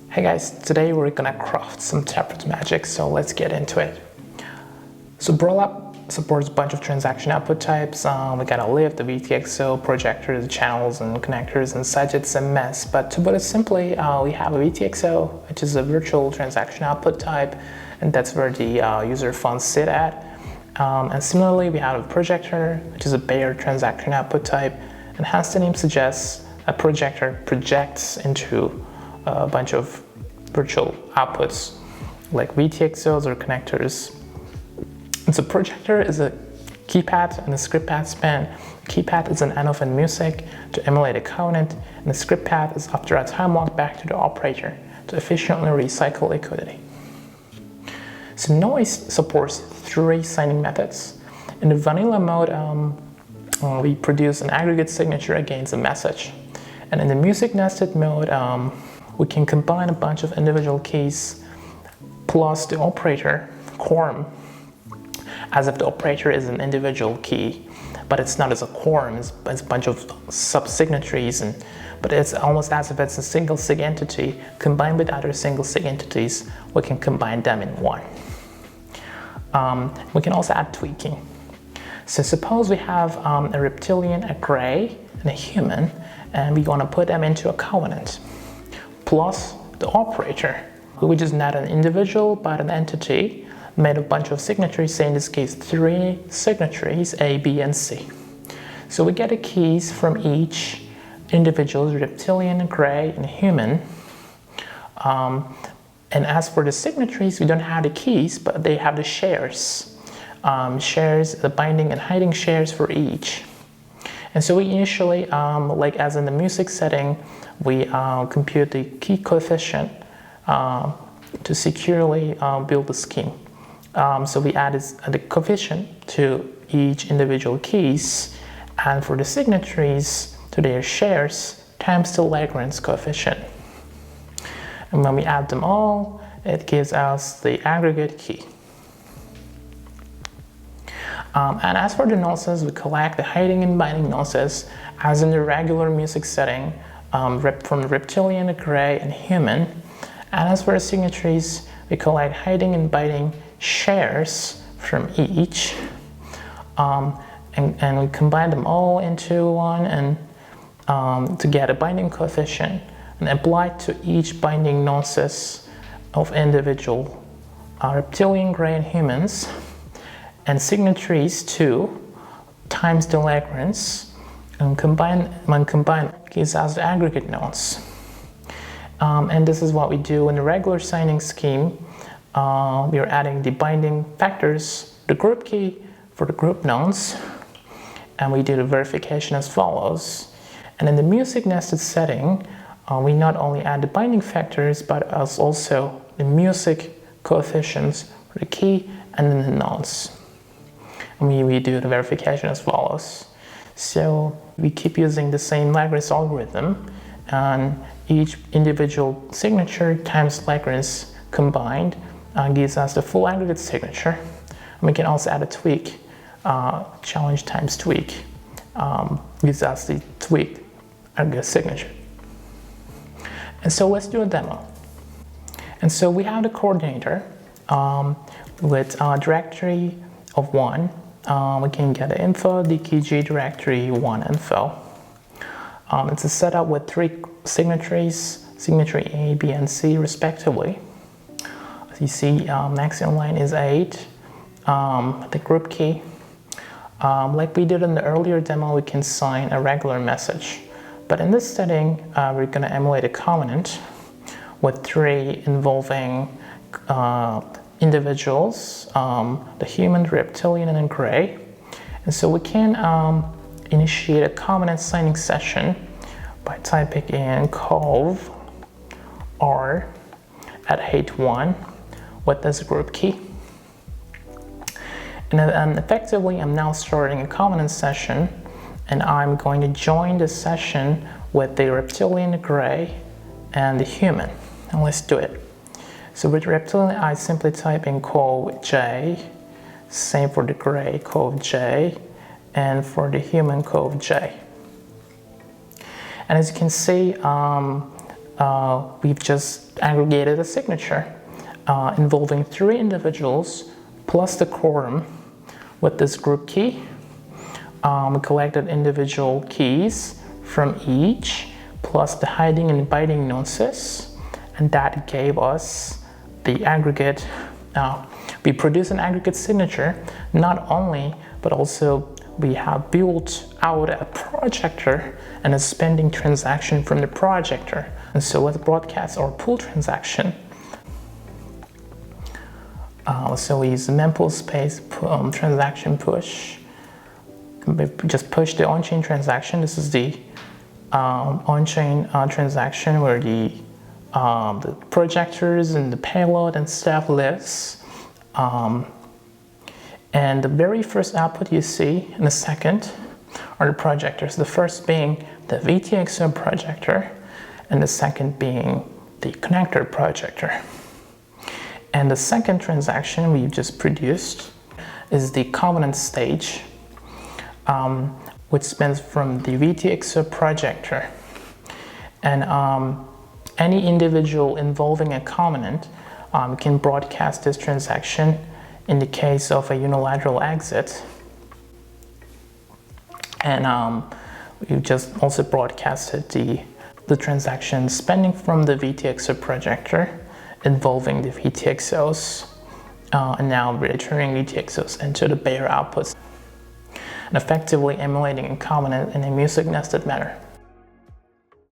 Hey guys, today we're gonna craft some template magic, so let's get into it. So Brolab supports a bunch of transaction output types. We got a lift, the VTXO, projectors, channels, and connectors and such. It's a mess, but to put it simply, we have a VTXO, which is a virtual transaction output type, and that's where the user funds sit at. And similarly, we have a projector, which is a bare transaction output type, and as the name suggests, a projector projects into a bunch of virtual outputs like VTXOs or connectors. And so projector is a keypad and a script path span. The keypad is an end-of and MuSig to emulate a covenant, and the script path is after a time walk back to the operator to efficiently recycle liquidity. So NOIST supports 3 signing methods. In the vanilla mode, we produce an aggregate signature against a message. And in the MuSig-nested mode, we can combine a bunch of individual keys plus the operator quorum, as if the operator is an individual key, but it's not as a quorum, it's a bunch of sub-signatories, but it's almost as if it's a single sig entity combined with other single sig entities. We can combine them in one. We can also add tweaking. So suppose we have a reptilian, a gray, and a human, and we want to put them into a covenant, plus the operator, which is not an individual but an entity made of a bunch of signatories, say in this case 3 signatories, A, B, and C. So we get the keys from each individual, reptilian, gray, and human. And as for the signatories, we don't have the keys, but they have the shares. Shares, the binding and hiding shares for each. And so we initially, like as in the MuSig setting, we compute the key coefficient to securely build the scheme. So we added the coefficient to each individual keys, and for the signatories to their shares times the Lagrange coefficient. And when we add them all, it gives us the aggregate key. And as for the nonces, we collect the hiding and binding nonces as in the regular MuSig setting from the reptilian, gray, and human. And as for the signatories, we collect hiding and binding shares from each, and we combine them all into one and to get a binding coefficient and apply it to each binding nonces of individual reptilian, gray, and humans, and signatories too times the Lagrange, and when combined gives us the aggregate nonce. And this is what we do in the regular signing scheme. We are adding the binding factors, the group key for the group nonce, and we do the verification as follows. And in the MuSig-nested setting, we not only add the binding factors, but also the MuSig coefficients for the key and then the nonce. And we do the verification as follows. So we keep using the same Lagrange algorithm, and each individual signature times Lagrange combined gives us the full aggregate signature. And we can also add a tweak, challenge times tweak, gives us the tweaked aggregate signature. And so let's do a demo. And so we have the coordinator with a directory of 1. We can get the info, DKG directory 1 info. It's a setup with 3 signatories, signatory A, B, and C respectively. As you see, next in line is 8, the group key. Like we did in the earlier demo, we can sign a regular message. But in this setting, we're going to emulate a covenant with 3 involving individuals, the human, the reptilian, and the gray. And so we can initiate a covenant signing session by typing in cov r at height1 with this group key. And effectively, I'm now starting a covenant session, and I'm going to join the session with the reptilian, the gray, and the human. And let's do it. So with reptilian, I simply type in cov j, same for the gray, cov j, and for the human, cov j. And as you can see, we've just aggregated a signature involving 3 individuals plus the quorum with this group key. We collected individual keys from each plus the hiding and binding nonces, and that gave us the aggregate. We produced an aggregate signature not only, but also we have built out a projector and a spending transaction from the projector. And so let's broadcast our pull transaction. So we use the mempool space transaction push. We just push the on-chain transaction. This is the on-chain transaction where the projectors and the payload and stuff lives. And the very first output you see and the second are the projectors. The first being the VTXO projector and the second being the connector projector. And the second transaction we've just produced is the covenant stage, which spans from the VTXO projector. And any individual involving a covenant can broadcast this transaction in the case of a unilateral exit. And we've just also broadcasted the transaction spending from the VTXO projector involving the VTXOs, and now returning VTXOs into the bearer outputs, and effectively emulating a covenant in a MuSig-nested manner.